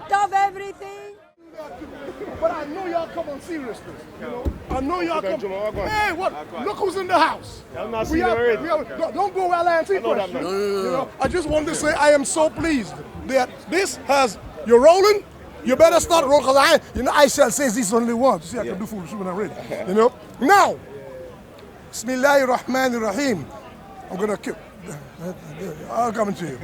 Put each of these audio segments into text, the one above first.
part of everything. But I know y'all come on seriousness. You know? I know y'all come. Hey, what? Look who's in the house. I'm not seeing already. Don't go while I answer questions. You know, I just want to say I am so pleased that this has. You're rolling. You better start rolling because I shall say this only once. See, I can do foolish when I'm ready. You know. Now, Bismillahirrahmanirrahim. I'm gonna kill. I'll come to you.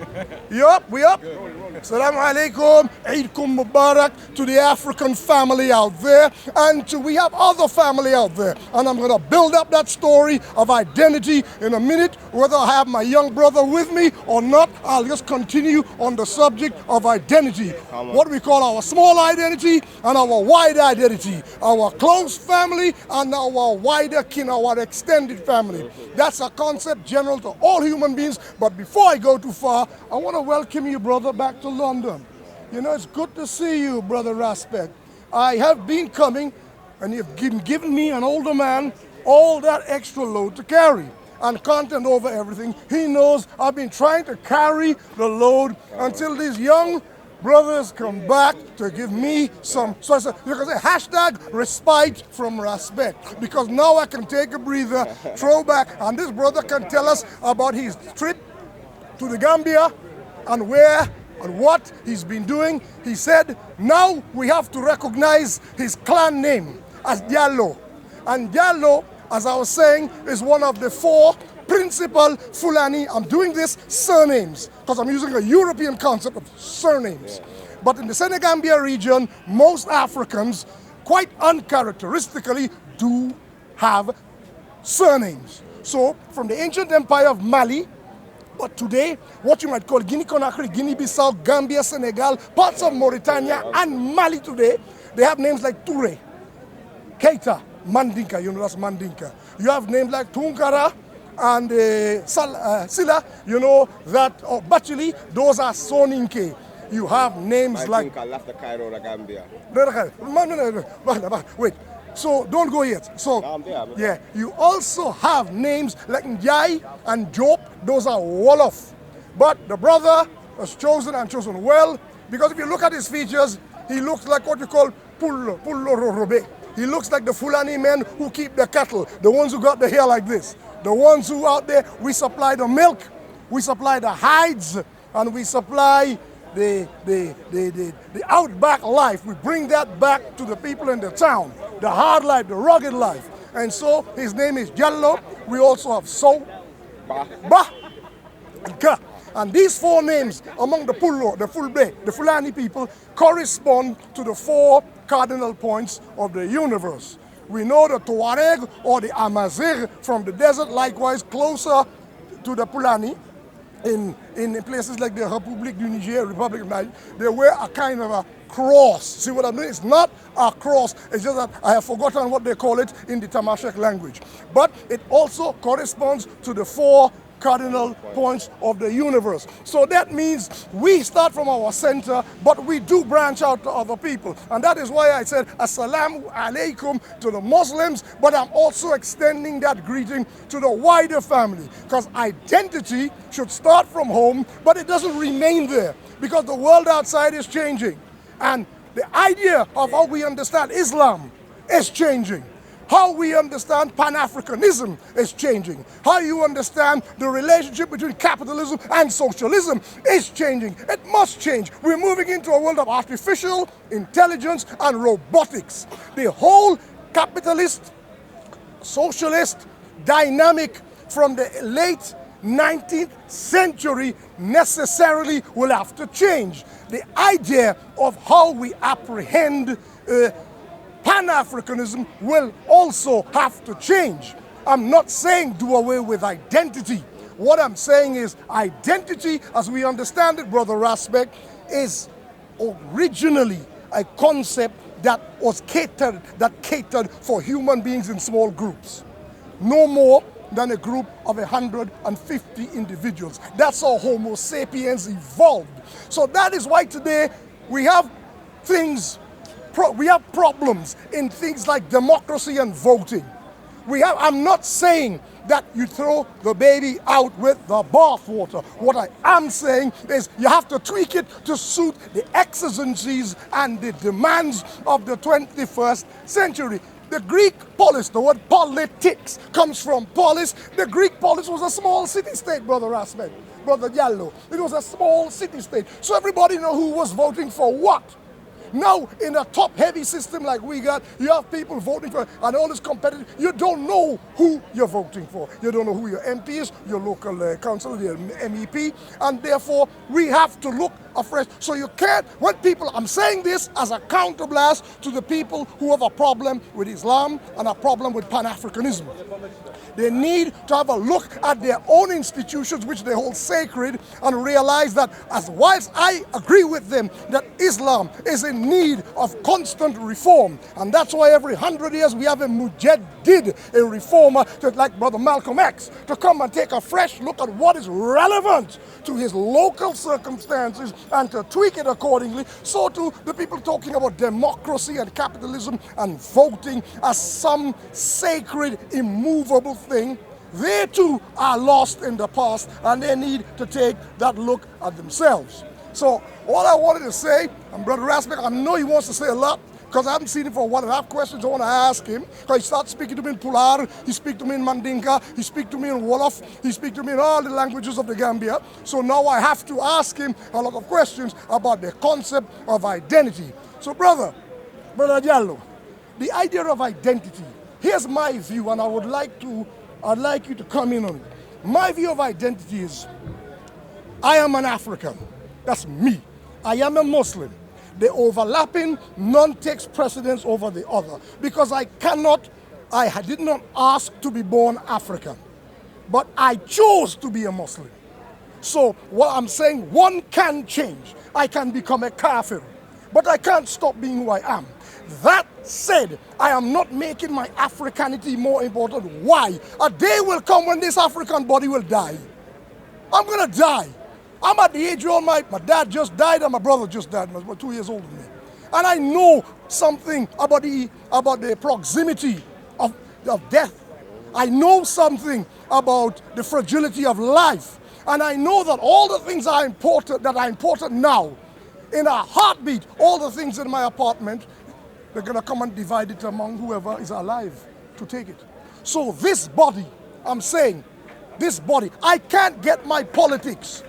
You up? We up? Assalamu alaikum. Eidkum Mubarak to the African family out there. And we have other family out there. And I'm going to build up that story of identity in a minute. Whether I have my young brother with me or not, I'll just continue on the subject of identity. What we call our small identity and our wide identity. Our close family and our wider kin, our extended family. That's a concept general to all human beings. But before I go too far, I want to welcome you, brother, back to London. You know, it's good to see you, brother Rasta. I have been coming, and you've given me, an older man, all that extra load to carry and content over everything. He knows I've been trying to carry the load until these young brothers come back to give me some, so I said, because hashtag respite from respect, because now I can take a breather, throw back, and this brother can tell us about his trip to the Gambia and where and what he's been doing. He said, now we have to recognize his clan name as Diallo. And Diallo, as I was saying, is one of the 4 principal Fulani, I'm doing this, surnames, because I'm using a European concept of surnames. But in the Senegambia region, most Africans, quite uncharacteristically, do have surnames. So, from the ancient empire of Mali, but today, what you might call Guinea-Conakry, Guinea-Bissau, Gambia, Senegal, parts of Mauritania, and Mali today, they have names like Touré, Keita, Mandinka, you know that's Mandinka. You have names like Tunkara, and Silla, you know that, or Bachili, those are Soninke. You have names like... I left the Cairo to Gambia. Wait, so don't go yet. So, No, I'm there. yeah, you also have names like Njai and Job, those are Wolof. But the brother was chosen and chosen well, because if you look at his features, he looks like what you call Pullo Robe. He looks like the Fulani men who keep the cattle, the ones who got the hair like this. The ones who out there, we supply the milk, we supply the hides, and we supply the outback life. We bring that back to the people in the town, the hard life, the rugged life. And so his name is Jallo. We also have So, Ba, and Ka. And these 4 names among the Pullo, the Fulbe, the Fulani people correspond to the 4 cardinal points of the universe. We know the Tuareg or the Amazigh from the desert, likewise closer to the Pulani. In places like the Republic du Niger, Republic of Niger, they wear a kind of a cross. See what I mean? It's not a cross, it's just that I have forgotten what they call it in the Tamashek language. But it also corresponds to the 4 cardinal points of the universe. So that means we start from our center, but we do branch out to other people. And that is why I said Assalamu alaikum to the Muslims, but I'm also extending that greeting to the wider family, because identity should start from home, but it doesn't remain there, because the world outside is changing. And the idea of how we understand Islam is changing. How we understand Pan-Africanism is changing. How you understand the relationship between capitalism and socialism is changing. It must change. We're moving into a world of artificial intelligence and robotics. The whole capitalist, socialist dynamic from the late 19th century necessarily will have to change. The idea of how we apprehend Pan-Africanism will also have to change. I'm not saying do away with identity. What I'm saying is identity, as we understand it, Brother Rasbeck, is originally a concept that was catered for human beings in small groups. No more than a group of 150 individuals. That's how Homo sapiens evolved. So that is why today we have problems in things like democracy and voting. I'm not saying that you throw the baby out with the bathwater. What I am saying is you have to tweak it to suit the exigencies and the demands of the 21st century. The Greek polis, the word politics comes from polis. The Greek polis was a small city-state, Brother Rasmed, Brother Yallo. It was a small city-state. So everybody know who was voting for what. Now, in a top-heavy system like we got, you have people voting for, and all this competitive, you don't know who you're voting for. You don't know who your MP is, your local council, your MEP, and therefore, we have to look afresh. So you can't, when people, I'm saying this as a counterblast to the people who have a problem with Islam and a problem with Pan-Africanism. They need to have a look at their own institutions, which they hold sacred, and realize that as whilst I agree with them that Islam is in need of constant reform, and that's why every 100 years we have a mujaddid, a reformer, like Brother Malcolm X, to come and take a fresh look at what is relevant to his local circumstances and to tweak it accordingly. So too, the people talking about democracy and capitalism and voting as some sacred, immovable thing, they too are lost in the past, and they need to take that look at themselves. So all I wanted to say, and Brother Rasmek, I know he wants to say a lot, because I haven't seen him for a while, and I have questions I want to ask him, because he starts speaking to me in Pular, he speaks to me in Mandinka, he speaks to me in Wolof, he speaks to me in all the languages of the Gambia. So now I have to ask him a lot of questions about the concept of identity. So Brother Diallo, the idea of identity, here's my view, and I'd like you to come in on it. My view of identity is, I am an African. That's me. I am a Muslim. The overlapping none takes precedence over the other, because I did not ask to be born African, but I chose to be a Muslim. So what I'm saying, one can change. I can become a kafir, but I can't stop being who I am. That said, I am not making my Africanity more important. Why? A day will come when this African body will die. I'm gonna die. I'm at the age where my dad just died and my brother just died. He was about 2 years older than me. And I know something about the proximity of death. I know something about the fragility of life. And I know that all the things that are important now, in a heartbeat, all the things in my apartment, they're gonna come and divide it among whoever is alive to take it. So this body, I'm saying, this body, I can't get my politics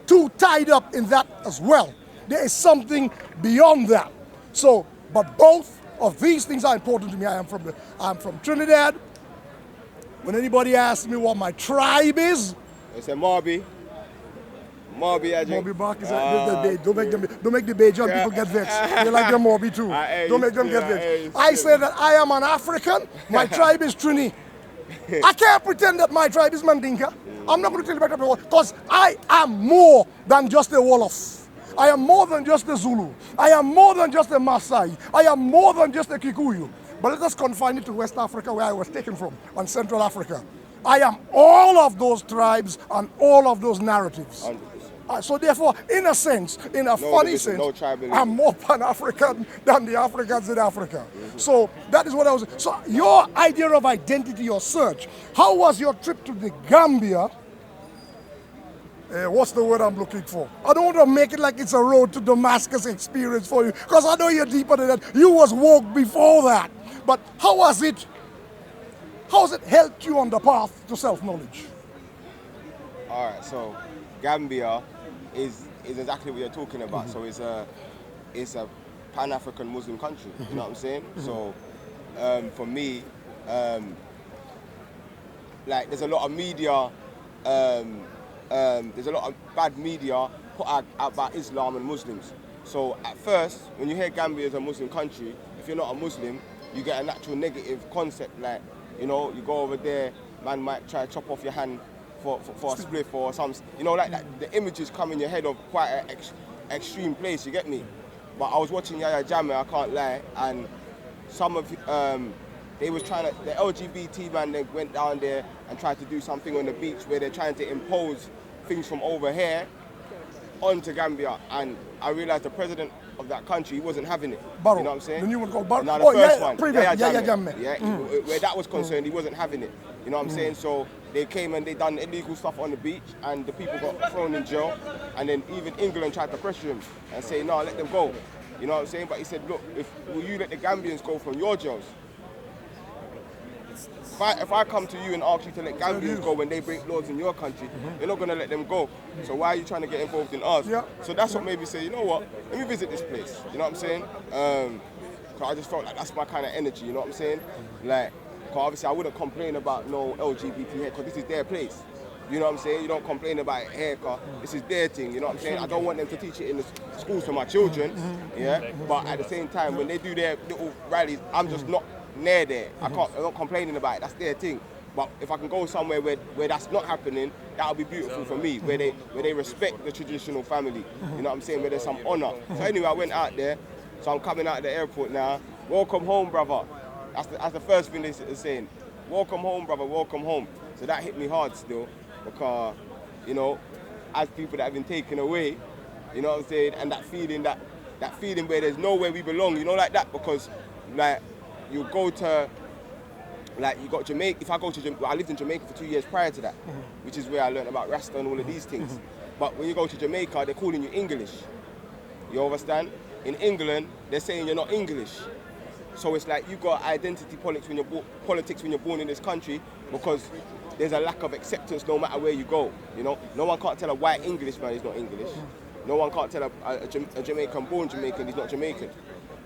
too tied up in that as well. There is something beyond that. So, but both of these things are important to me. I'm from Trinidad. When anybody asks me what my tribe is, it's a Marby. Morby Bark is don't make the Bajan people get vexed. They like their Morby too. Don't make them get vexed. I say that I am an African. My tribe is Trini. I can't pretend that my tribe is Mandinka. I'm not going to tell you about it because I am more than just a Wolof. I am more than just a Zulu. I am more than just a Maasai. I am more than just a Kikuyu. But let us confine it to West Africa, where I was taken from, and Central Africa. I am all of those tribes and all of those narratives. 100%. So therefore, in a sense, in a funny sense, I'm more Pan-African than the Africans in Africa. So that is what I was. So your idea of identity, your search, how was your trip to the Gambia? What's the word I'm looking for? I don't want to make it like it's a road to Damascus experience for you, because I know you're deeper than that. You was woke before that. But how was it? How has it helped you on the path to self-knowledge? All right, so Gambia is exactly what you're talking about. So it's a Pan-African Muslim country. You know what I'm saying? So for me, like there's a lot of media, there's a lot of bad media put out about Islam and Muslims. So at first, when you hear Gambia as a Muslim country, if you're not a Muslim, you get a natural negative concept. Like, you know, you go over there, man might try to chop off your hand for a spliff or something. You know, like that, the images come in your head of quite an extreme place, you get me? But I was watching Yaya Jammeh, I can't lie, and some of they was trying to, the LGBT man, they went down there and tried to do something on the beach where they're trying to impose things from over here onto Gambia, and I realized the president of that country, he wasn't having it. Barrow. You know what I'm saying? The new one called Barrow. Now the first one, Yaya Jammeh. yeah, where that was concerned, he wasn't having it. You know what I'm saying? So they came and they done illegal stuff on the beach, and the people got thrown in jail. And then even England tried to pressure him and say, no, let them go. You know what I'm saying? But he said, look, will you let the Gambians go from your jails? If I come to you and ask you to let Gambians go when they break laws in your country, you're not going to let them go. So why are you trying to get involved in ours? Yeah. So that's what made me say, you know what, let me visit this place. You know what I'm saying? Cause I just felt like that's my kind of energy, you know what I'm saying? Like, cause obviously I wouldn't complain about no LGBT here, because this is their place. You know what I'm saying? You don't complain about it here, cause this is their thing, you know what I'm saying? I don't want them to teach it in the schools for my children, yeah? But at the same time, when they do their little rallies, I'm just not near there. I'm not complaining about it, that's their thing. But if I can go somewhere where that's not happening, that would be beautiful for me, where they respect the traditional family, you know what I'm saying, where there's some honor. So anyway, I went out there, so I'm coming out of the airport now. Welcome home, brother. That's the first thing they're saying. Welcome home, brother, welcome home. So that hit me hard still, because, you know, as people that have been taken away, you know what I'm saying, and that feeling where there's nowhere we belong, you know, like that, because, like, you go to, like, you got Jamaica. If I go to Jamaica, I lived in Jamaica for 2 years prior to that, which is where I learned about Rasta and all of these things. But when you go to Jamaica, they're calling you English. You understand? In England, they're saying you're not English. So it's like you got identity politics when you're born in this country, because there's a lack of acceptance no matter where you go. You know, no one can't tell a white Englishman he's not English. No one can't tell a Jamaican-born Jamaican he's not Jamaican.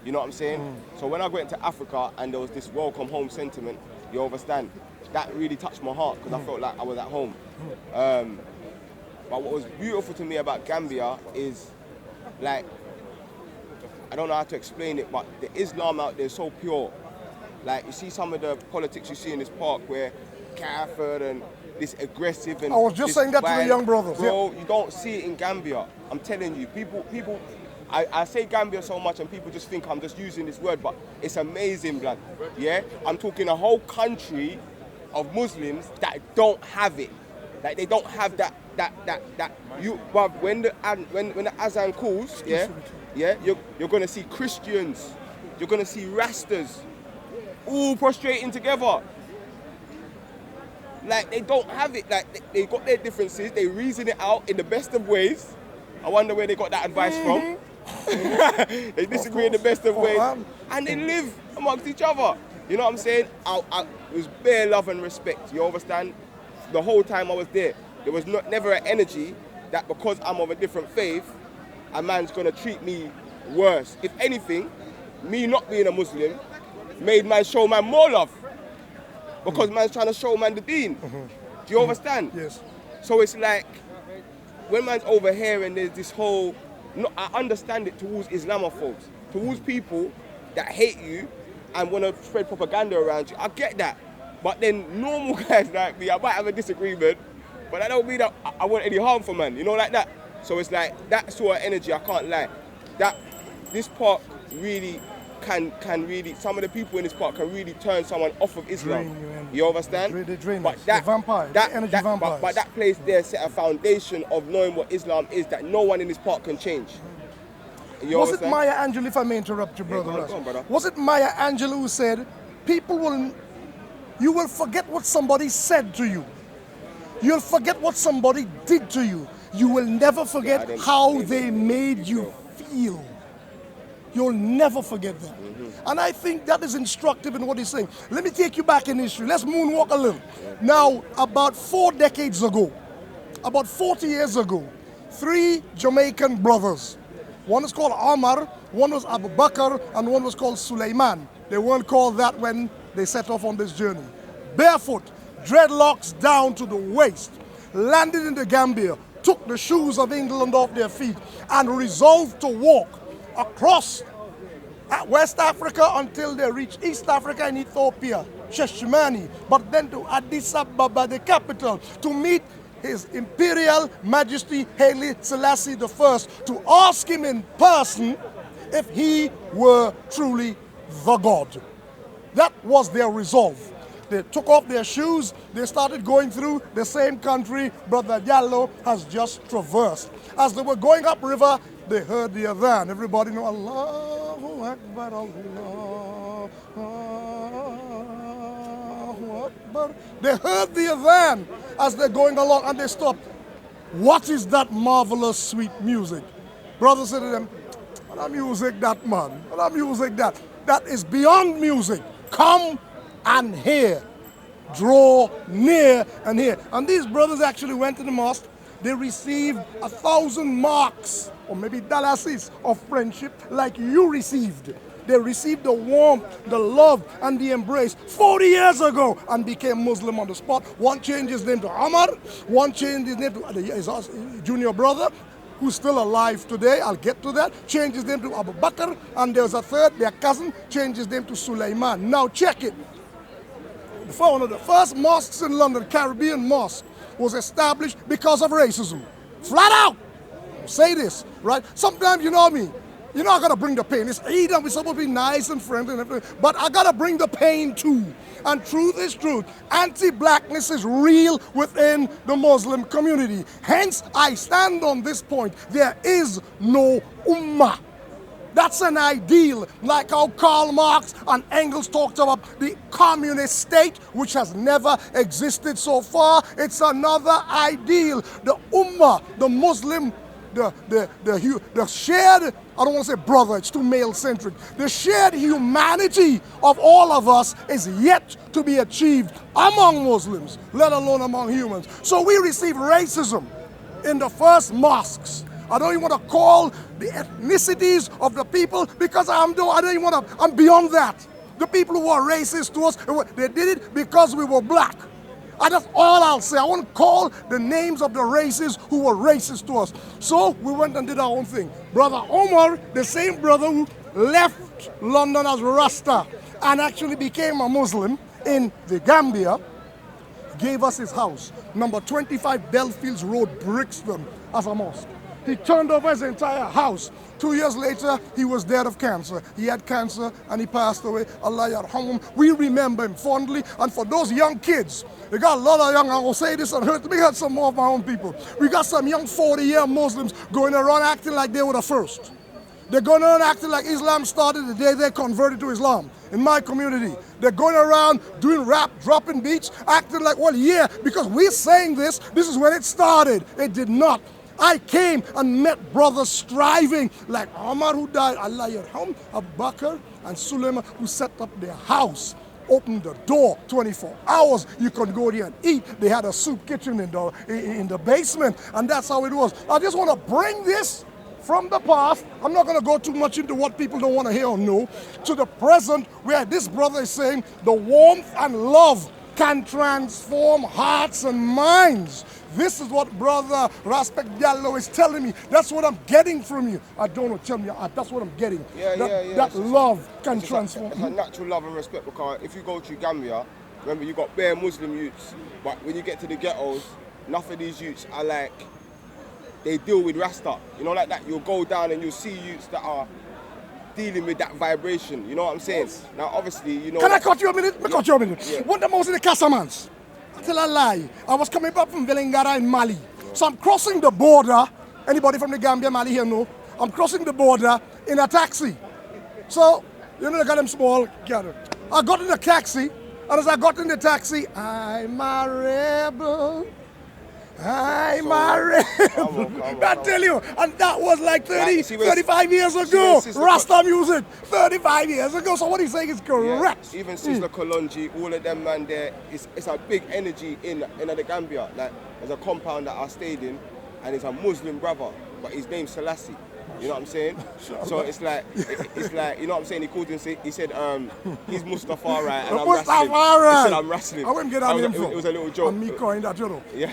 You know what I'm saying? So when I went to Africa and there was this welcome home sentiment, you understand, that really touched my heart, because I felt like I was at home. But what was beautiful to me about Gambia is, like, I don't know how to explain it, but the Islam out there is so pure. Like, you see some of the politics you see in this park where Kafir and this aggressive and I was just saying that to the young brothers. Bro, you don't see it in Gambia. I'm telling you, people. I say Gambia so much and people just think I'm just using this word, but it's amazing, blood. Yeah, I'm talking a whole country of Muslims that don't have it. Like, they don't have that. But when the Azan calls, yeah, you're gonna see Christians, you're gonna see Rastas, all prostrating together. Like, they don't have it. Like, they got their differences. They reason it out in the best of ways. I wonder where they got that advice from. They disagree in the best of ways, and they live amongst each other. You know what I'm saying? It was bare love and respect. You understand? The whole time I was there was never an energy that because I'm of a different faith, a man's gonna treat me worse. If anything, me not being a Muslim made man show man more love, because man's trying to show man the deen. Do you understand? Yes. So it's like, when man's over here and there's this whole, I understand it towards Islamophobes, towards people that hate you and want to spread propaganda around you. I get that. But then normal guys like me, I might have a disagreement, but that don't mean that I want any harm for man, you know, like that. So it's like that sort of energy, I can't lie. That this park really can really, some of the people in this park can really turn someone off of Islam. You understand? They drain but us. that, the vampires, that, the energy that, vampires. But that place there set a foundation of knowing what Islam is that no one in this park can change. Was it Maya Angelou, if I may interrupt you, brother? Go on, brother. Was it Maya Angelou who said, you will forget what somebody said to you. You'll forget what somebody did to you. You will never forget how they made you feel. You'll never forget that. And I think that is instructive in what he's saying. Let me take you back in history. Let's moonwalk a little. Now, about 4 decades ago, about 40 years ago, 3 Jamaican brothers. One is called Omar, one was Abu Bakr, and one was called Suleiman. They weren't called that when they set off on this journey. Barefoot, dreadlocks down to the waist, landed in the Gambia, took the shoes of England off their feet, and resolved to walk across West Africa until they reached East Africa and Ethiopia, Sheshmani, but then to Addis Ababa, the capital, to meet His Imperial Majesty Haile Selassie I, to ask him in person if he were truly the God. That was their resolve. They took off their shoes, they started going through the same country Brother Diallo has just traversed. As they were going upriver, they heard the adhan. Everybody know Allahu Akbar, Allahu Akbar. Akbar. They heard the adhan as they're going along and they stop. What is that marvelous sweet music? Brother said to them, what a music that, man? What a music that? That is beyond music. Come and hear. Draw near and hear. And these brothers actually went to the mosque. They received 1,000 marks, or maybe dollars of friendship like you received. They received the warmth, the love, and the embrace 40 years ago and became Muslim on the spot. One changed his name to Omar, one changed his name to his junior brother, who's still alive today. I'll get to that. Changed his name to Abu Bakr, and there's a third, their cousin, changed his name to Sulaiman. Now check it. One of the first mosques in London, Caribbean mosque, was established because of racism. Flat out. Say this, right? Sometimes, you know me, you're not gonna bring the pain. It's Eid and we're supposed to be nice and friendly and everything, but I gotta bring the pain too. And truth is truth. Anti-blackness is real within the Muslim community. Hence, I stand on this point. There is no ummah. That's an ideal, like how Karl Marx and Engels talked about the communist state, which has never existed so far. It's another ideal. The ummah, the Muslim, the shared, I don't want to say brother, it's too male-centric. The shared humanity of all of us is yet to be achieved among Muslims, let alone among humans. So we receive racism in the first mosques. I don't even want to call the ethnicities of the people because I'm beyond that. The people who are racist to us, they did it because we were black. And that's all I'll say. I want to call the names of the races who were racist to us. So we went and did our own thing. Brother Omar, the same brother who left London as Rasta and actually became a Muslim in the Gambia, gave us his house, number 25 Belfields Road, Brixton, as a mosque. He turned over his entire house. 2 years later, he was dead of cancer. He had cancer and he passed away. Allah yarhamhum. We remember him fondly. And for those young kids, we got a lot of young, I will say this and hurt, we got some more of my own people. We got some young 40-year Muslims going around acting like they were the first. They're going around acting like Islam started the day they converted to Islam. In my community, they're going around doing rap, dropping beats, acting like, well, yeah, because we're saying this is when it started. It did not. I came and met brothers striving like Omar, who died, Allah yarham, Abu Bakr and Sulaiman, who set up their house, opened the door 24 hours. You could go there and eat. They had a soup kitchen in the basement, and that's how it was. I just want to bring this from the past. I'm not going to go too much into what people don't want to hear or know, to the present, where this brother is saying the warmth and love can transform hearts and minds. This is what Brother Respect Diallo is telling me. That's what I'm getting from you. I don't know, tell me, that's what I'm getting. That love can transform. It's a natural love and respect, because if you go to Gambia, remember you got bare Muslim youths, but when you get to the ghettos, enough of these youths are like, they deal with Rasta. You know, like that, you'll go down and you'll see youths that are dealing with that vibration, you know what I'm saying? Yes. Now obviously, you know... Can I cut you a minute? Yeah. Cut you a minute. Yeah. One of the most in the Casamance. I tell a lie. I was coming back from Vélingara in Mali. So I'm crossing the border. Anybody from the Gambia, Mali here know? I'm crossing the border in a taxi. So, you know, they got them small. I got in the taxi, and as I got in the taxi, I'm a rebel. I'm a rebel. I tell you, and that was like 35 years ago. Rasta music, 35 years ago. So what he's saying is correct. Yeah. Even Sister Kolonji, all of them, man, there, it's a big energy in the Gambia. Like, there's a compound that I stayed in, and it's a Muslim brother, but his name's Selassie. You know what I'm saying? So it's like, you know what I'm saying? He called him, he said, he's Mustafa, right? And I'm wrestling. He said, I'm wrestling. I wouldn't get that info. It was a little joke. And me coined that, you know. Yeah,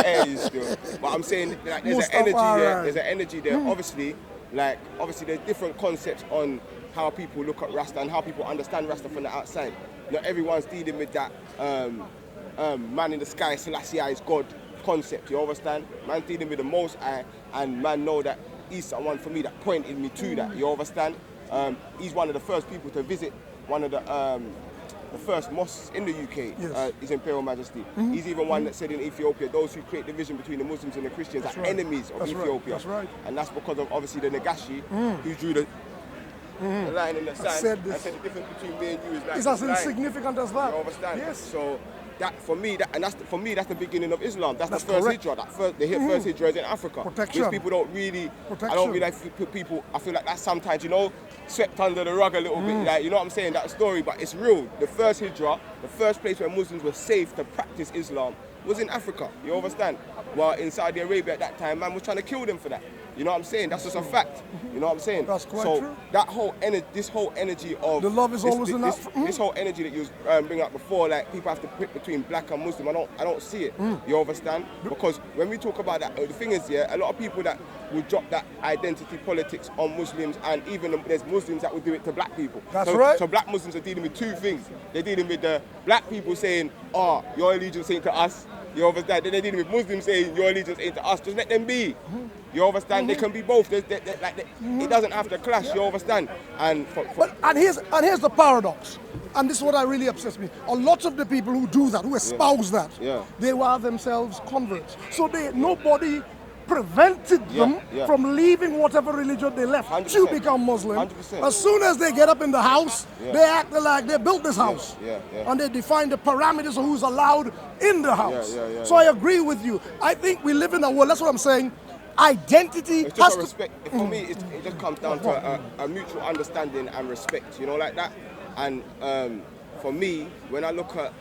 hey, still. But I'm saying, like, there's an energy there. There's an energy there. Obviously, there's different concepts on how people look at Rasta and how people understand Rasta from the outside. Not everyone's dealing with that man in the sky, Selassie is God concept, you understand? Man dealing with the Most High, and man know that he's someone for me that pointed me to that, you understand? He's one of the first people to visit one of the first mosques in the UK, yes. His Imperial Majesty. He's even one that said in Ethiopia, those who create division between the Muslims and the Christians are enemies of Ethiopia. That's right. And that's because of obviously the Nagashi, who drew the line in the sand and said the difference between me and you is like it's as insignificant as that. You understand? Yes. So that for me, that's the beginning of Islam. That's the first correct. hijrah. The first hijrah is in Africa. Protection. Which people don't really. Protection. I don't really like people. I feel like that's sometimes, you know, swept under the rug a little bit. Like, you know what I'm saying? That story, but it's real. The first hijrah, the first place where Muslims were safe to practice Islam, was in Africa. You understand? Well, in Saudi Arabia at that time, man was trying to kill them for that. You know what I'm saying? That's just a fact. You know what I'm saying? That's quite so true. That whole this whole energy of the love is always in that. This whole energy that you was bringing up before, like people have to pick between black and Muslim. I don't see it. You understand? Because when we talk about that, the thing is, yeah, a lot of people that will drop that identity politics on Muslims, and even there's Muslims that will do it to black people. That's right. So black Muslims are dealing with two things. They're dealing with the black people saying, "Oh, your allegiance ain't to us." You understand? Then they're dealing with Muslims saying, "Your allegiance ain't to us." Just let them be. You understand? They can be both. It doesn't have to clash. You understand? And here's the paradox, and this is what I really upsets me. A lot of the people who do that, who espouse that, they were themselves converts. So nobody prevented them from leaving whatever religion they left 100%. To become Muslim. 100%. As soon as they get up in the house, they act like they built this house. And they define the parameters of who's allowed in the house. So I agree with you. I think we live in a world, that's what I'm saying, identity it's has to respect. For me, it just comes down to a mutual understanding and respect, you know, like that. And for me, when I look at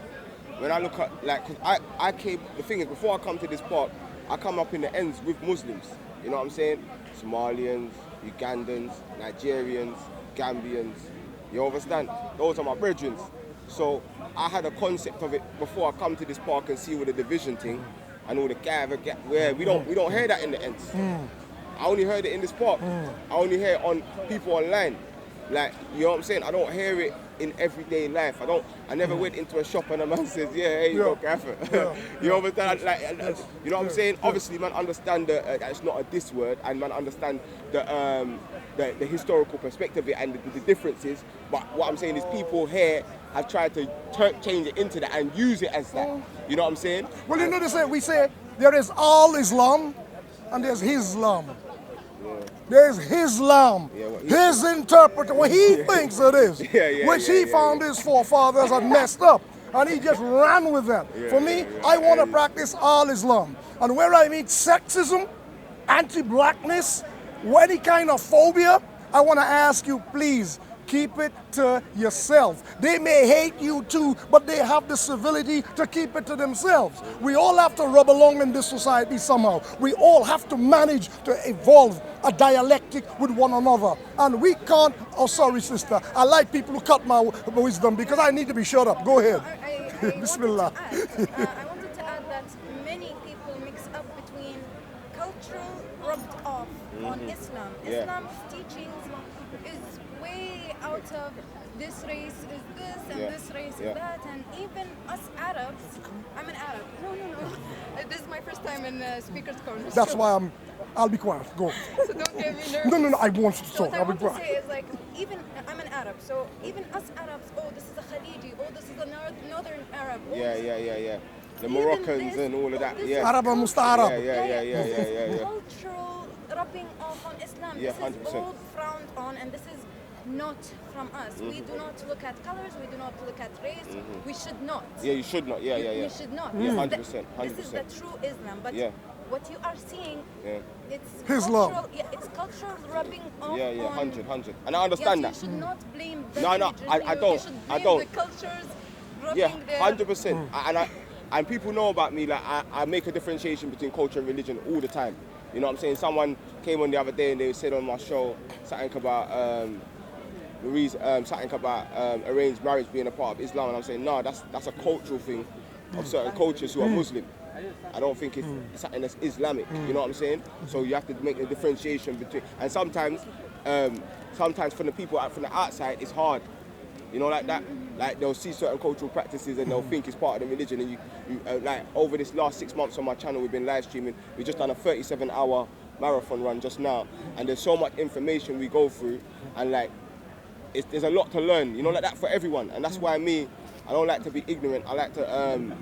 like, cause I came, the thing is, before I come to this park, I come up in the ends with Muslims, you know what I'm saying? Somalians, Ugandans, Nigerians, Gambians, you understand? Those are my brethren. So I had a concept of it before I come to this park and see all the division thing and all the gather, where we don't hear that in the ends. I only heard it in this park. I only hear it on people online. Like, you know what I'm saying? I don't hear it in everyday life. I never went into a shop and a man says, "Yeah, hey, you got Gaffer." You understand? Like, you know what I'm saying? Obviously, man, understand that it's not a diss word, and man, understand the historical perspective of it and the differences. But what I'm saying is, people here have tried to change it into that and use it as that. You know what I'm saying? Well, you know, we say there is all Islam and there's Hislam. There's Hislam, his interpreter, what he thinks it is, which he found his forefathers had messed up, and he just ran with that. For me, I want to practice all Islam, and where I meet sexism, anti-blackness, any kind of phobia, I want to ask you, please, keep it to yourself. They may hate you too, but they have the civility to keep it to themselves. We all have to rub along in this society somehow. We all have to manage to evolve a dialectic with one another. And we can't, oh sorry sister, I like people who cut my wisdom because I need to be shut up. Go ahead. Bismillah. I wanted to add that many people mix up between cultural rubbed off on Islam. Islam's teachings is way out of this race is this and this race is that, and even us Arabs, I'm an Arab. No. This is my first time in Speaker's Corner. That's why I'll be quiet. Go. So don't get me nervous. No, I want you to talk. What I I'll be want to quiet. say is, like, even I'm an Arab, so even us Arabs, oh, this is a Khaliji, oh, this is a northern Arab. Oh, Yeah. The Moroccans and all of that. Arab and Mustarab. Yeah. Cultural rubbing off on Islam. Yeah, this 100%. is all frowned on, and this is not from us. We do not look at colors, we do not look at race. We should not. Yeah, you should not. Yeah. We should not. Yeah, 100%. This is the true Islam. But what you are seeing, it's Islam. cultural, it's cultural rubbing off. Yeah, on, 100. And I understand yes, that. You should not blame the No, religion. I don't. You should blame I don't. the cultures rubbing Yeah, their 100%. And people know about me, like I make a differentiation between culture and religion all the time. You know what I'm saying? Someone came on the other day and they said on my show something about arranged marriage being a part of Islam, and I'm saying no, that's a cultural thing of certain cultures who are Muslim. I don't think it's something that's Islamic. You know what I'm saying? So you have to make the differentiation between. And sometimes from the people from the outside, it's hard. You know, like that. Like they'll see certain cultural practices and they'll think it's part of the religion. And you like over this last 6 months on my channel, we've been live streaming. We just done a 37-hour marathon run just now, and there's so much information we go through, and like there's a lot to learn. You know, like that for everyone. And that's why I don't like to be ignorant. I like to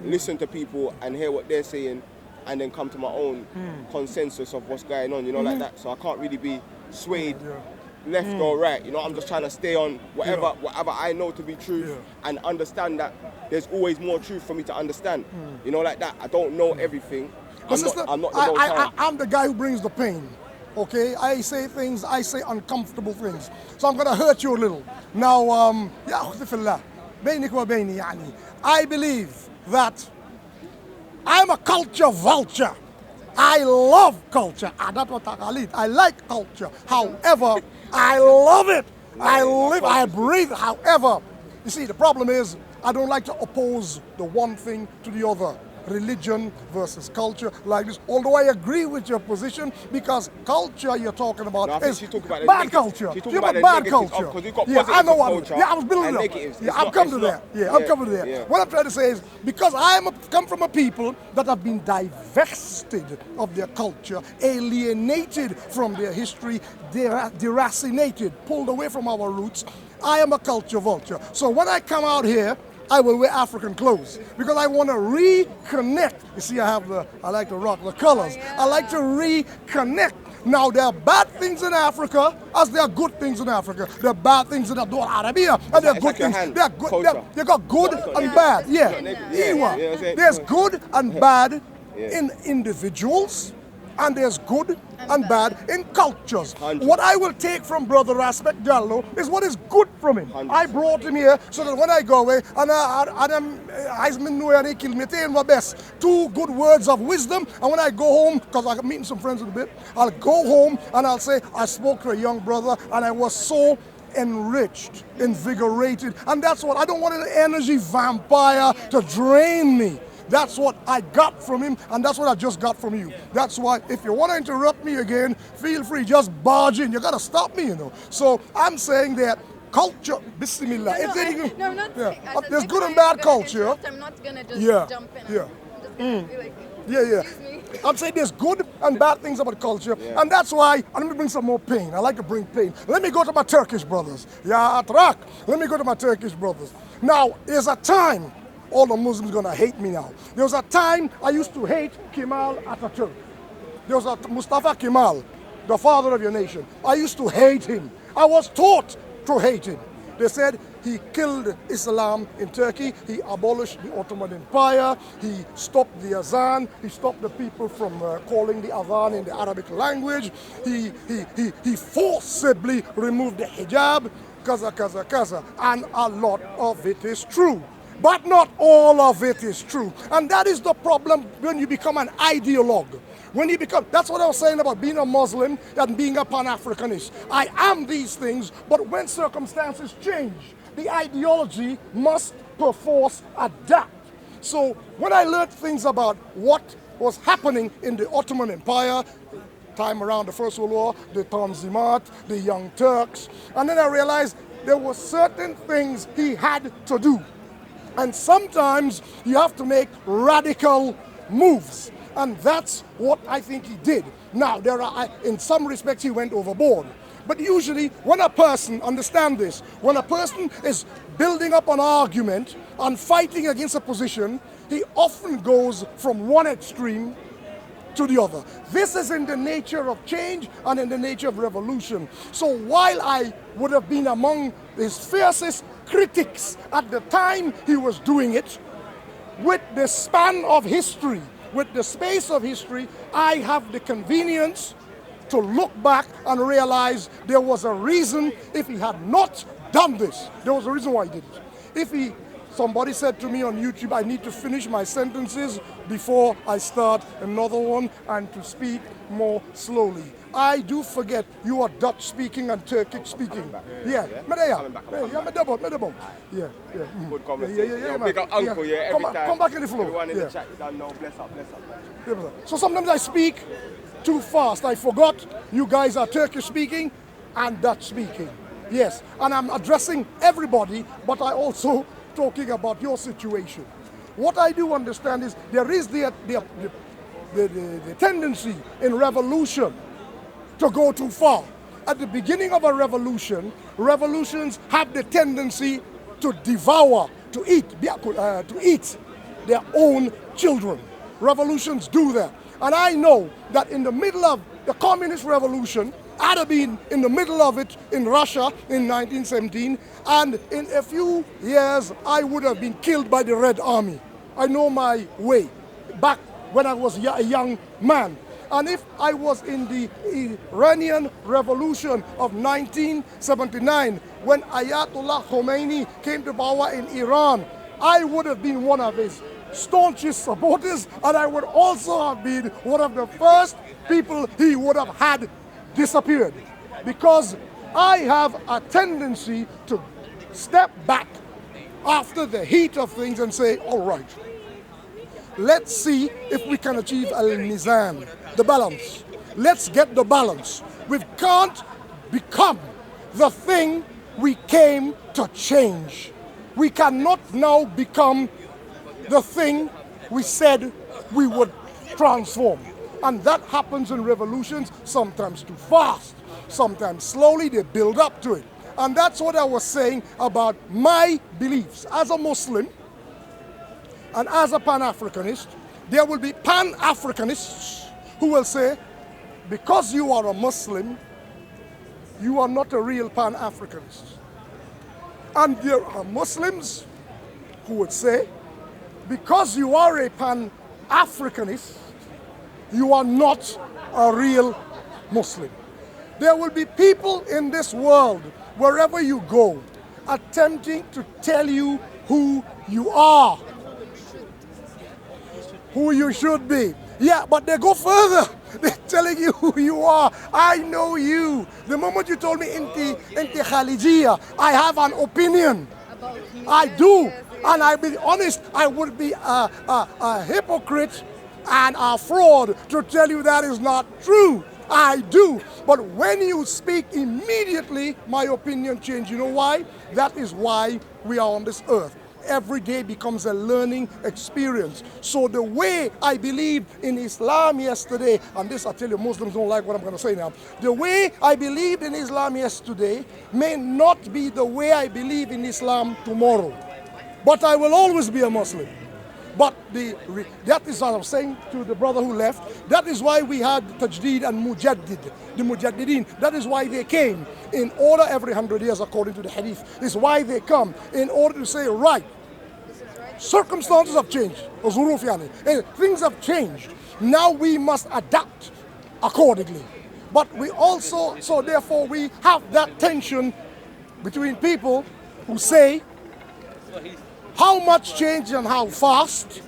listen to people and hear what they're saying, and then come to my own consensus of what's going on. You know, like that. So I can't really be swayed left or right. You know, I'm just trying to stay on whatever I know to be truth and understand that there's always more truth for me to understand. You know, like that. I don't know everything. I'm not the most I'm the guy who brings the pain. Okay, I say uncomfortable things. So I'm gonna hurt you a little. Now, I believe that I'm a culture vulture. I love culture. I like culture. However, I love it. I live, I breathe. However, you see, the problem is I don't like to oppose the one thing to the other. Religion versus culture, like this. Although I agree with your position, because culture you're talking about is bad culture. You're about bad culture. Yeah, I know what. Yeah, I was building it up. Yeah, I'll come to that. Yeah, I'll come to that. What I'm trying to say is, because come from a people that have been divested of their culture, alienated from their history, deracinated, pulled away from our roots, I am a culture vulture. So when I come out here, I will wear African clothes because I want to reconnect. You see, I like to rock the colors. I like to reconnect. Now, there are bad things in Africa as there are good things in Africa. There are bad things in the Dora Arabia and there are good things. They got good and bad. There's good and bad in individuals, and there's good and bad in cultures. 100. What I will take from Brother Aspect Jallo is what is good from him. 100. I brought him here so that when I go away, and my best, 2 good words of wisdom, and when I go home, because I'm meeting some friends in a bit, I'll go home and I'll say, I spoke to a young brother and I was so enriched, invigorated, and that's what, I don't want an energy vampire to drain me. That's what I got from him, and that's what I just got from you. That's why, if you want to interrupt me again, feel free, just barge in. You got to stop me, you know. So I'm saying that culture, bismillah. No, not there's good and bad culture. I'm not going to just jump in. I'm just going to be like, excuse me. I'm saying there's good and bad things about culture, and that's why, let me bring some more pain. I like to bring pain. Let me go to my Turkish brothers. Ataturk. Let me go to my Turkish brothers. Now, there's a time, all the Muslims gonna hate me now. There was a time I used to hate Kemal Ataturk. There was a Mustafa Kemal, the father of your nation. I used to hate him. I was taught to hate him. They said he killed Islam in Turkey, he abolished the Ottoman Empire, he stopped the Azan, he stopped the people from calling the Azan in the Arabic language, he forcibly removed the hijab, kaza, and a lot of it is true. But not all of it is true. And that is the problem when you become an ideologue. When you become, that's what I was saying about being a Muslim and being a Pan-Africanist. I am these things, but when circumstances change, the ideology must perforce adapt. So when I learned things about what was happening in the Ottoman Empire, time around the First World War, the Tanzimat, the Young Turks, and then I realized there were certain things he had to do. And sometimes you have to make radical moves. And that's what I think he did. Now, in some respects, he went overboard. But usually, when a person, understand this, when a person is building up an argument and fighting against a position, he often goes from one extreme to the other. This is in the nature of change and in the nature of revolution. So while I would have been among his fiercest critics at the time he was doing it, with the span of history, with the space of history, I have the convenience to look back and realize there was a reason. If he had not done this, there was a reason why he did it. Somebody said to me on YouTube, I need to finish my sentences before I start another one and to speak more slowly. I do forget you are Dutch speaking and Turkish speaking. Yeah. Good conversation. Big up uncle, every time. Come back in the flow. Everyone in the chat, you don't know, bless up. So sometimes I speak too fast. I forgot you guys are Turkish speaking and Dutch speaking. Yes, and I'm addressing everybody, but I also talking about your situation. What I do understand is there is the tendency in revolution to go too far. At the beginning of a revolution, revolutions have the tendency to devour, to eat their own children. Revolutions do that. And I know that in the middle of the communist revolution, I'd have been in the middle of it in Russia in 1917, and in a few years I would have been killed by the Red Army. I know my way back when I was a young man. And if I was in the Iranian Revolution of 1979, when Ayatollah Khomeini came to power in Iran, I would have been one of his staunchest supporters, and I would also have been one of the first people he would have had disappeared. Because I have a tendency to step back after the heat of things and say, all right, let's see if we can achieve al-mizan, the balance. Let's get the balance. We can't become the thing we came to change. We cannot now become the thing we said we would transform. And that happens in revolutions, sometimes too fast, sometimes slowly. They build up to it. And that's what I was saying about my beliefs. As a Muslim and as a Pan-Africanist, there will be Pan-Africanists who will say, because you are a Muslim, you are not a real Pan-Africanist. And there are Muslims who would say, because you are a Pan-Africanist, you are not a real Muslim. There will be people in this world, wherever you go, attempting to tell you who you are, who you should be. Yeah, but they go further. They're telling you who you are. I know you. The moment you told me Inti Khalijiyya, I have an opinion. I do. And I'll be honest, I would be a hypocrite and a fraud to tell you that is not true. I do. But when you speak, immediately my opinion changes. You know why? That is why we are on this earth. Every day becomes a learning experience. So the way I believed in Islam yesterday, and this I tell you, Muslims don't like what I'm going to say now. The way I believed in Islam yesterday may not be the way I believe in Islam tomorrow. But I will always be a Muslim. But that is what I was saying to the brother who left. That is why we had Tajdeed and Mujaddid, the Mujaddideen. That is why they came in order every 100 years according to the hadith. Is why they come in order to say, right, circumstances have changed. Things have changed. Now we must adapt accordingly. But we also, so therefore we have that tension between people who say, how much change and how fast,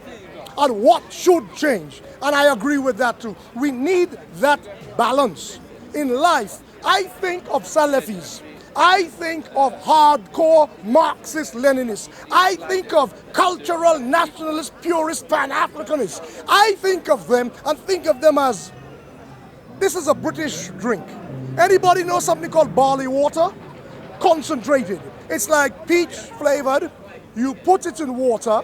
and what should change. And I agree with that too. We need that balance in life. I think of Salafis. I think of hardcore Marxist Leninists. I think of cultural nationalist, purist Pan-Africanists. I think of them and think of them as, this is a British drink. Anybody know something called barley water? Concentrated. It's like peach flavored. You put it in water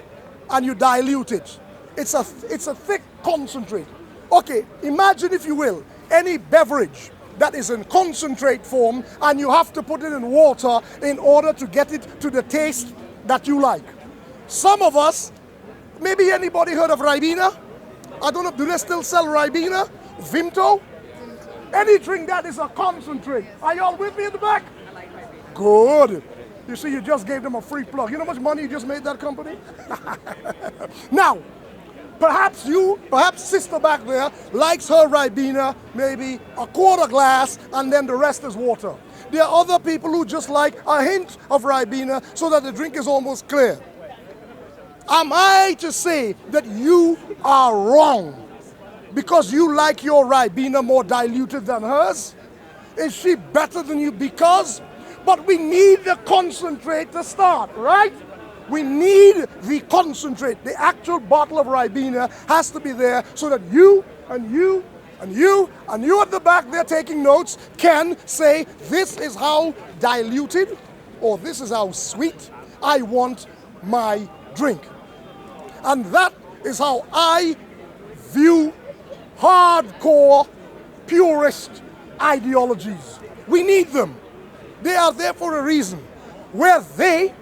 and you dilute it. It's a thick concentrate. Okay, imagine if you will, any beverage that is in concentrate form and you have to put it in water in order to get it to the taste that you like. Some of us, maybe anybody heard of Ribena? I don't know, do they still sell Ribena? Vimto? Any drink that is a concentrate. Are y'all with me in the back? Good. You see, you just gave them a free plug. You know how much money you just made that company? Now, perhaps sister back there likes her Ribena, maybe a quarter glass, and then the rest is water. There are other people who just like a hint of Ribena so that the drink is almost clear. Am I to say that you are wrong because you like your Ribena more diluted than hers? Is she better than you because? But we need the concentrate to start, right? We need the concentrate. The actual bottle of Ribena has to be there so that you and you and you and you at the back there taking notes can say, this is how diluted or this is how sweet I want my drink. And that is how I view hardcore purist ideologies. We need them. They are there for a reason. Where they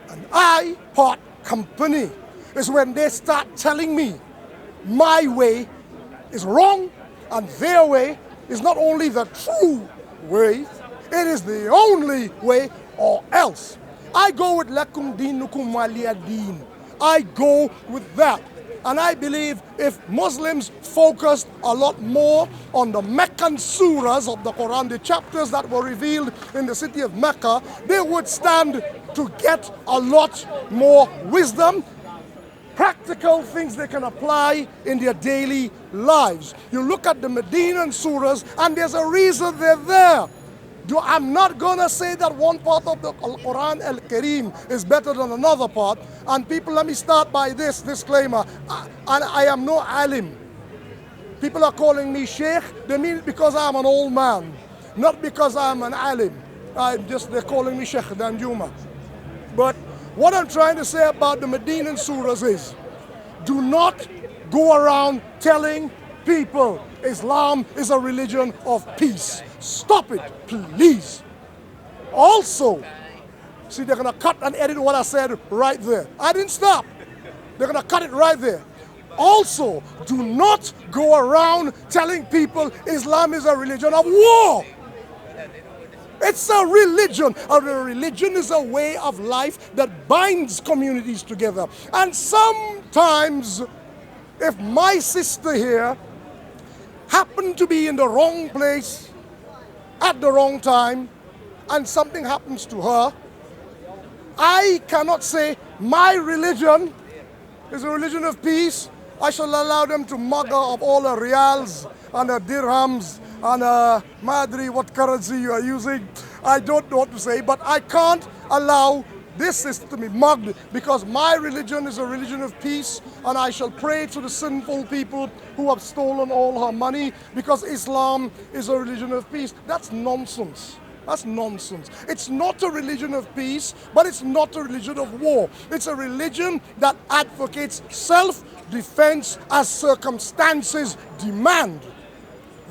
and I part company is when they start telling me my way is wrong and their way is not only the true way, it is the only way, or else. I go with lakum dinukum waliya deen. I go with that. And I believe if Muslims focused a lot more on the Meccan surahs of the Quran, the chapters that were revealed in the city of Mecca, they would stand to get a lot more wisdom, practical things they can apply in their daily lives. You look at the Medinan surahs, and there's a reason they're there. I'm not going to say that one part of the Quran al-Kareem is better than another part. And people, let me start by this disclaimer. I am no alim. People are calling me sheikh. They mean it because I'm an old man, not because I'm an alim. They're calling me Sheikh Danjuma. But what I'm trying to say about the Medinan surahs is, do not go around telling people Islam is a religion of peace. Stop it, please. Also, see, they're going to cut and edit what I said right there. I didn't stop. They're going to cut it right there. Also, do not go around telling people Islam is a religion of war. It's a religion. A religion is a way of life that binds communities together. And sometimes, if my sister here happened to be in the wrong place at the wrong time, and something happens to her, I cannot say my religion is a religion of peace. I shall allow them to mug her of all the reals and the dirhams and madri, what currency you are using. I don't know what to say, but I can't allow this sister to be mugged, because my religion is a religion of peace, and I shall pray to the sinful people who have stolen all her money, because Islam is a religion of peace. That's nonsense. That's nonsense. It's not a religion of peace, but it's not a religion of war. It's a religion that advocates self-defense as circumstances demand.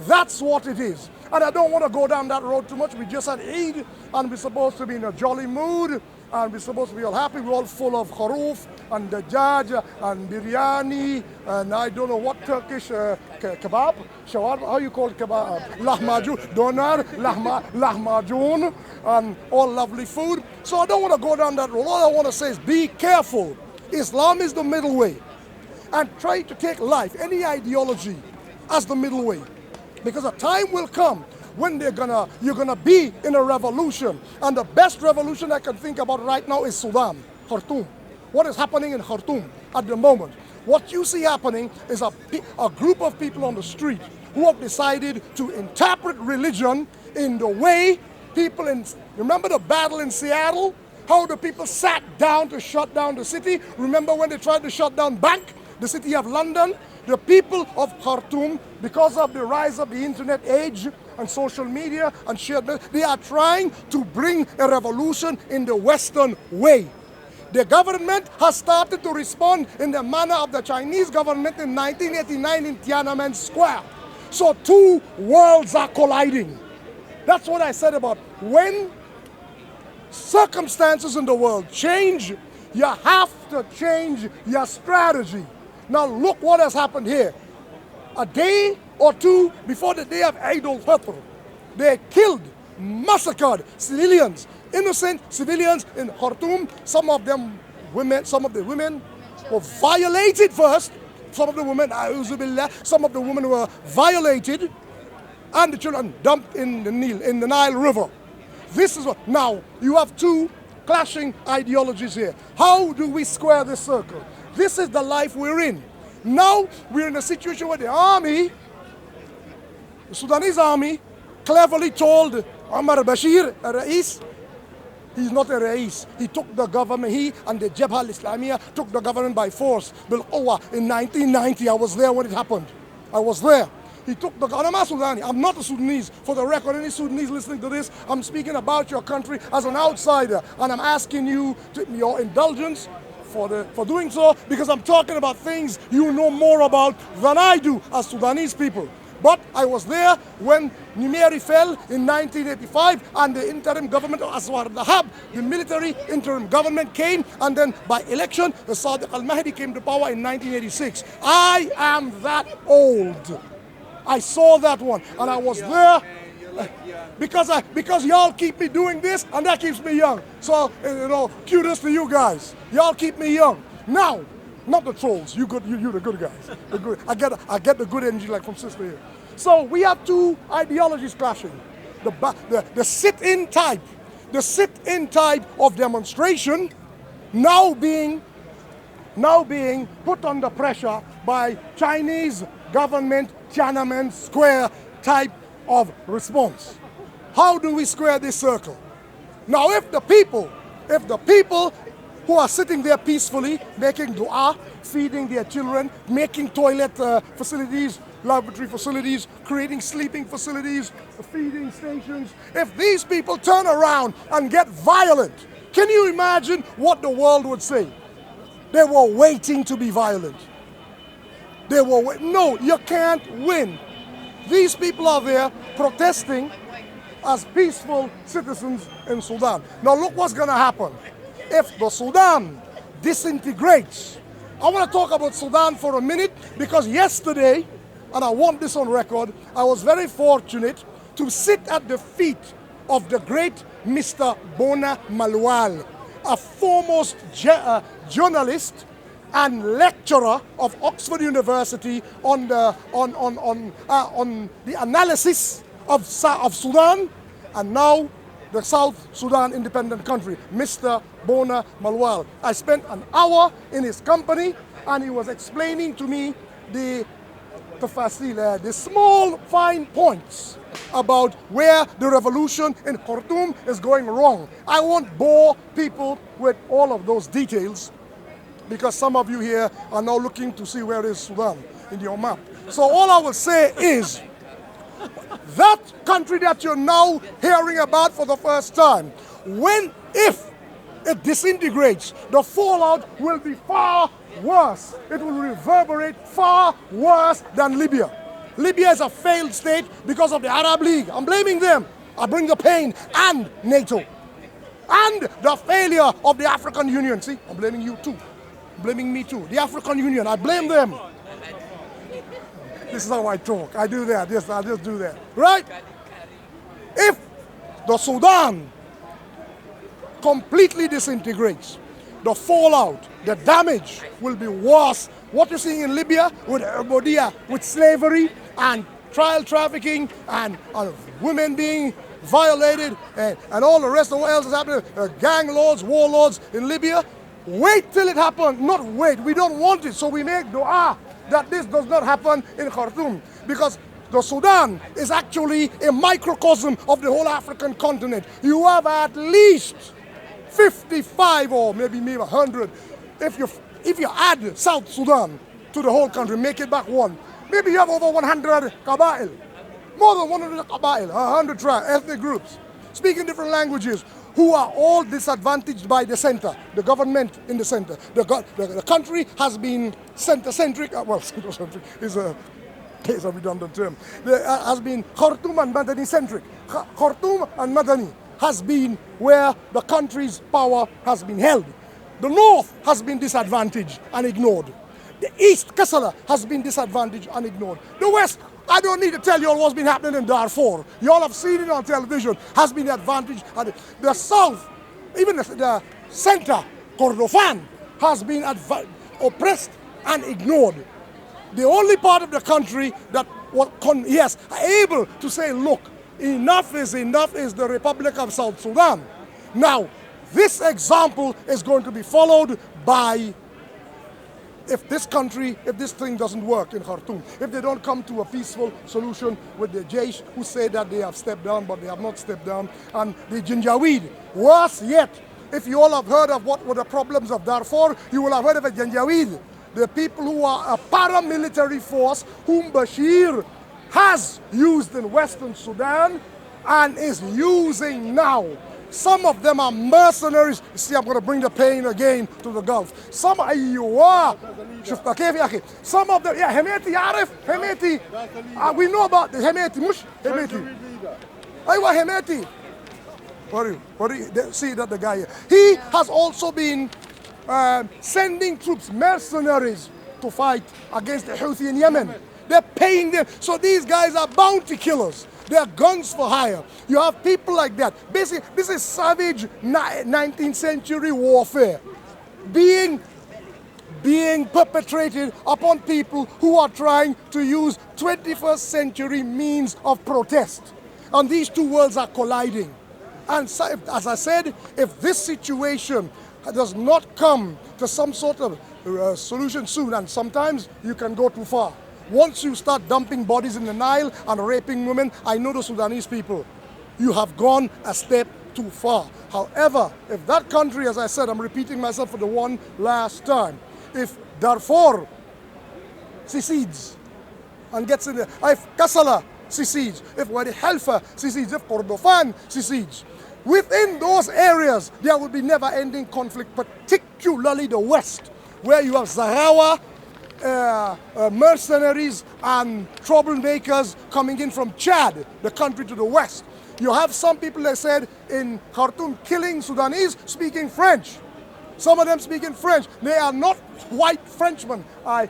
That's what it is. And I don't want to go down that road too much. We just had Eid, and we're supposed to be in a jolly mood, and we're supposed to be all happy. We're all full of kharoof and dajaj and biryani and I don't know what Turkish kebab, shawarma, how you call it, kebab, lahmacun, doner, lahmacun, and all lovely food. So I don't want to go down that road. All I want to say is be careful. Islam is the middle way, and try to take life, any ideology, as the middle way, because a time will come when you're gonna be in a revolution. And the best revolution I can think about right now is Sudan, Khartoum. What is happening in Khartoum at the moment? What you see happening is a group of people on the street who have decided to interpret religion in the way people remember the battle in Seattle? How the people sat down to shut down the city? Remember when they tried to shut down Bank, the city of London? The people of Khartoum, because of the rise of the internet age and social media and shared, they are trying to bring a revolution in the Western way. The government has started to respond in the manner of the Chinese government in 1989 in Tiananmen Square. So two worlds are colliding. That's what I said about when circumstances in the world change, you have to change your strategy. Now look what has happened here. A day or two before the day of Eid al-Fitr, they killed, massacred civilians, innocent civilians in Khartoum. Some of the women were violated first. Some of the women were violated, and the children dumped in the Nile River. This is what, now you have two clashing ideologies here. How do we square this circle? This is the life we're in. Now we're in a situation where the army, the Sudanese army, cleverly told Omar Bashir, a Rais, he's not a Rais. He took the government, he and the Jabha al-Islamiyah took the government by force. Bil Quwwa in 1990, I was there when it happened. I was there. He took the government. I'm a Sudani. I'm not a Sudanese. For the record, any Sudanese listening to this, I'm speaking about your country as an outsider, and I'm asking you your indulgence for doing so, because I'm talking about things you know more about than I do as Sudanese people. But I was there when Numeri fell in 1985 and the interim government of Aswar al-Dahab, the military interim government came, and then by election, the Sadiq al-Mahdi came to power in 1986. I am that old. I saw that one, and I was there because y'all keep me doing this, and that keeps me young. So kudos to you guys. Y'all keep me young. Now, not the trolls. You the good guys. The good. I get the good energy like from sister here. So we have two ideologies clashing. The sit-in type, of demonstration, now being put under pressure by Chinese government Tiananmen Square type of response. How do we square this circle? Now, if the people who are sitting there peacefully, making dua, feeding their children, making toilet facilities, laboratory facilities, creating sleeping facilities, feeding stations, if these people turn around and get violent, can you imagine what the world would say? They were waiting to be violent. No, you can't win. These people are there protesting as peaceful citizens in Sudan. Now look what's going to happen. If the Sudan disintegrates, I want to talk about Sudan for a minute because yesterday, and I want this on record, I was very fortunate to sit at the feet of the great Mr. Bona Malwal, a foremost journalist and lecturer of Oxford University on the analysis of Sudan and now the South Sudan independent country, Mr. Bona Malwal. I spent an hour in his company and he was explaining to me the small fine points about where the revolution in Khartoum is going wrong. I won't bore people with all of those details because some of you here are now looking to see where is Sudan in your map. So all I will say is that country that you're now hearing about for the first time, if it disintegrates, the fallout will be far worse. It will reverberate far worse than Libya. Libya is a failed state because of the Arab League. I'm blaming them. I bring the pain and NATO. And the failure of the African Union. See, I'm blaming you too. Blaming me too. The African Union, I blame them. This is how I talk. I do that. Yes, I just do that. Right? If the Sudan completely disintegrates, the fallout, the damage will be worse. What you're seeing in Libya with Bodia, with slavery and child trafficking and women being violated and all the rest of what else is happening, gang lords, warlords in Libya. Wait till it happens. Not wait. We don't want it. So we make dua that this does not happen in Khartoum because the Sudan is actually a microcosm of the whole African continent. You have at least 55 or maybe 100. If you add South Sudan to the whole country, make it back one. Maybe you have over 100 Qaba'il. More than 100 Qaba'il, 100 ethnic groups, speaking different languages, who are all disadvantaged by the center, the government in the center. The country has been center-centric, center-centric is a redundant term. Has been Khartoum and Madani-centric. Khartoum and Madani has been where the country's power has been held. The north has been disadvantaged and ignored. The east, Kassala, has been disadvantaged and ignored. The west, I don't need to tell you all what's been happening in Darfur. You all have seen it on television, has been advantaged. The south, even the center, Kordofan, has been oppressed and ignored. The only part of the country that was able to say, look, enough is the Republic of South Sudan. Now, this example is going to be followed by, if this thing doesn't work in Khartoum, if they don't come to a peaceful solution with the Jaish, who say that they have stepped down, but they have not stepped down, and the Janjaweed. Worse yet, if you all have heard of what were the problems of Darfur, you will have heard of a Janjaweed. The people who are a paramilitary force whom Bashir has used in Western Sudan and is using now. Some of them are mercenaries. See, I'm going to bring the pain again to the Gulf. Some of them, Hemeti, Arif, Hemeti. We know about the Hemeti, Mush, Hemeti. Aywa Hemeti. What do you see that the guy here? He has also been sending troops, mercenaries, to fight against the Houthi in Yemen. They're paying them. So these guys are bounty killers. They are guns for hire. You have people like that. Basically, this is savage 19th century warfare being perpetrated upon people who are trying to use 21st century means of protest. And these two worlds are colliding. And so, as I said, if this situation does not come to some sort of solution soon, and sometimes you can go too far. Once you start dumping bodies in the Nile and raping women, I know the Sudanese people, you have gone a step too far. However, if that country, as I said, I'm repeating myself for the one last time, if Darfur secedes and gets in there, if Kassala secedes, if Wadi Halfa secedes, if Kordofan secedes, within those areas, there will be never-ending conflict, particularly the West, where you have Zahrawa, mercenaries and troublemakers coming in from Chad, the country to the west. You have some people that said in Khartoum killing Sudanese speaking French. Some of them speaking French. They are not white Frenchmen, I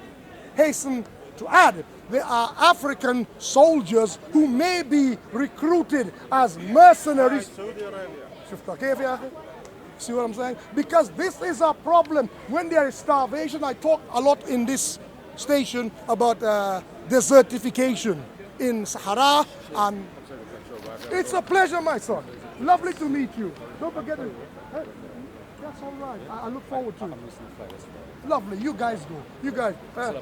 hasten to add. They are African soldiers who may be recruited as mercenaries. See what I'm saying? Because this is a problem. When there is starvation, I talk a lot in this station about desertification in Sahara, and it's a pleasure, my son. Lovely to meet you. Don't forget it. Hey, that's all right. I look forward to it. Lovely. You guys go. You guys.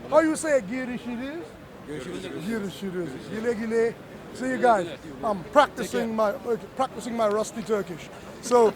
How you say Giri Shiris? Giri Shiris. Gile Gile. See you guys. I'm practicing my rusty Turkish. So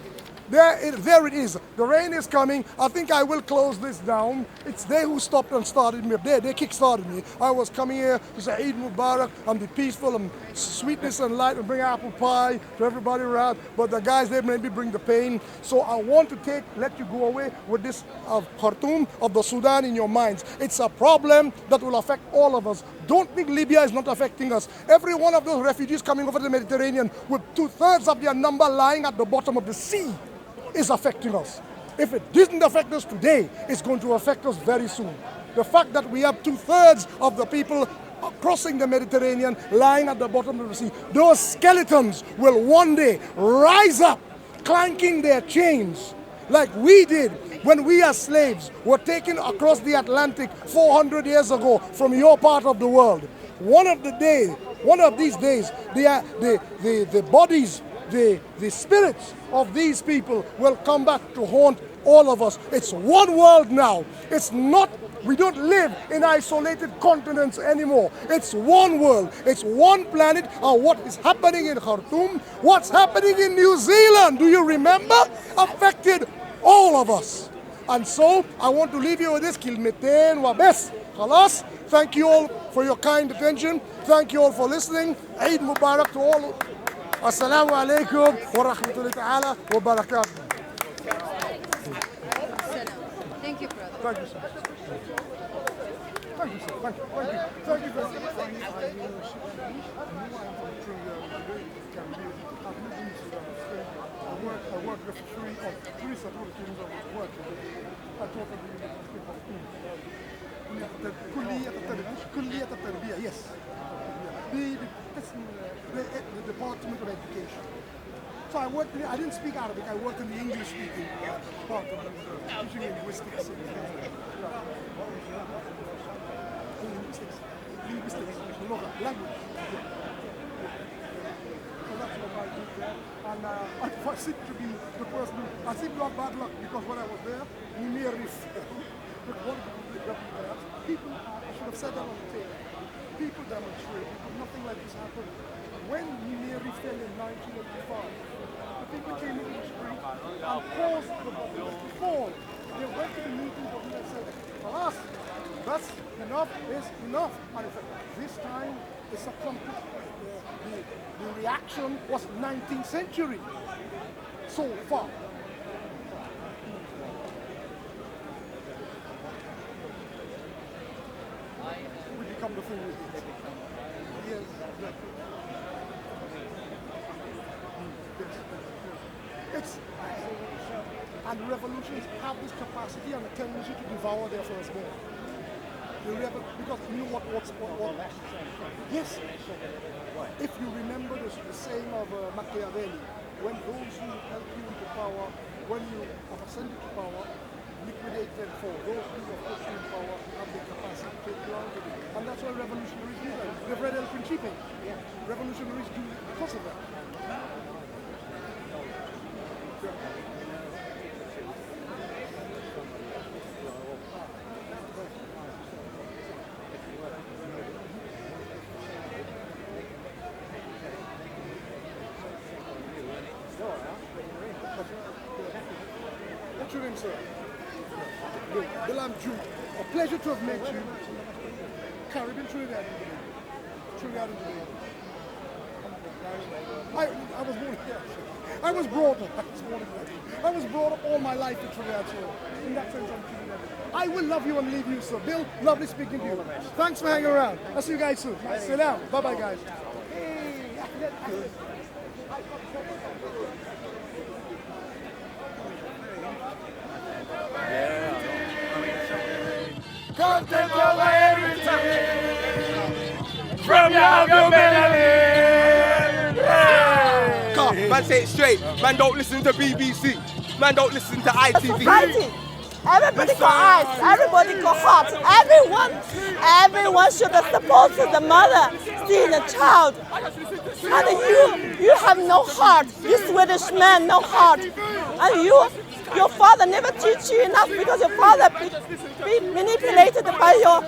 there it is. The rain is coming. I think I will close this down. It's they who stopped and started me. They kick-started me. I was coming here to say Eid Mubarak and be peaceful and sweetness and light and bring apple pie to everybody around. But the guys, they maybe bring the pain. So I want to let you go away with this of Khartoum, of the Sudan in your minds. It's a problem that will affect all of us. Don't think Libya is not affecting us. Every one of those refugees coming over the Mediterranean with 2/3 of their number lying at the bottom of the sea is affecting us. If it didn't affect us today, it's going to affect us very soon. The fact that we have 2/3 of the people crossing the Mediterranean lying at the bottom of the sea, those skeletons will one day rise up, clanking their chains like we did when we as slaves were taken across the Atlantic 400 years ago from your part of the world. One of these days, the bodies, the spirits of these people will come back to haunt all of us. It's one world now. It's not, we don't live in isolated continents anymore. It's one world. It's one planet. And what is happening in Khartoum, what's happening in New Zealand, do you remember? Affected all of us. And so I want to leave you with this. Kilmetain wa bes. Khalas. Thank you all for your kind attention. Thank you all for listening. Eid Mubarak to all. Assalamu alaikum wa rahmatullahi ta'ala wa barakatuh. Thank you, brother. Thank you, sir. Thank you, sir. Thank you. Thank you. Thank you very much. I work with three support teams of work. I taught at the University of كلية التربية, yes. The Department of Education. So I didn't speak Arabic, I worked in the English-speaking part of teaching linguistics. Language. So that's what I did there. And I seem to be the person, I seem to have bad luck because when I was there, we nearly fell. People, I should have said that on the tape. People demonstrated, but nothing like this happened. When we nearly fell in 1985, the people came into the street and caused the bubbles to fall. They went to the meeting and said, for us, that's enough is enough. And in fact, this time, the reaction was 19th century so far. We become the thing we did. Yes, exactly. And revolutions have this capacity and a tendency to devour their firstborn. Because you know what? Yes. If you remember the saying of Machiavelli, when those who help you into power, when you have ascended to power, liquidate them for those who have put you in power have the capacity to take you out of it. And that's why revolutionaries do that. They've read El Principe. Revolutionaries do it because of that. What's your name, sir? Danjuma. A pleasure to have met you. Caribbean Trinidad and Tobago. I was born here. I was brought up all my life in Trinidad, so in that sense I'm Trinidad. I will love you and leave you, sir. Bill, lovely speaking to you. Thanks for hanging around. I'll see you guys soon. Sit down. Bye-bye, guys. Come take away everything from your melanin. God, man, say it straight. Man, don't listen to BBC. Man, don't listen to ITV. Society. Everybody got eyes, everybody got heart, everyone should support the mother seeing a child. And you have no heart, you Swedish man, no heart. And your father never teach you enough because your father be manipulated by your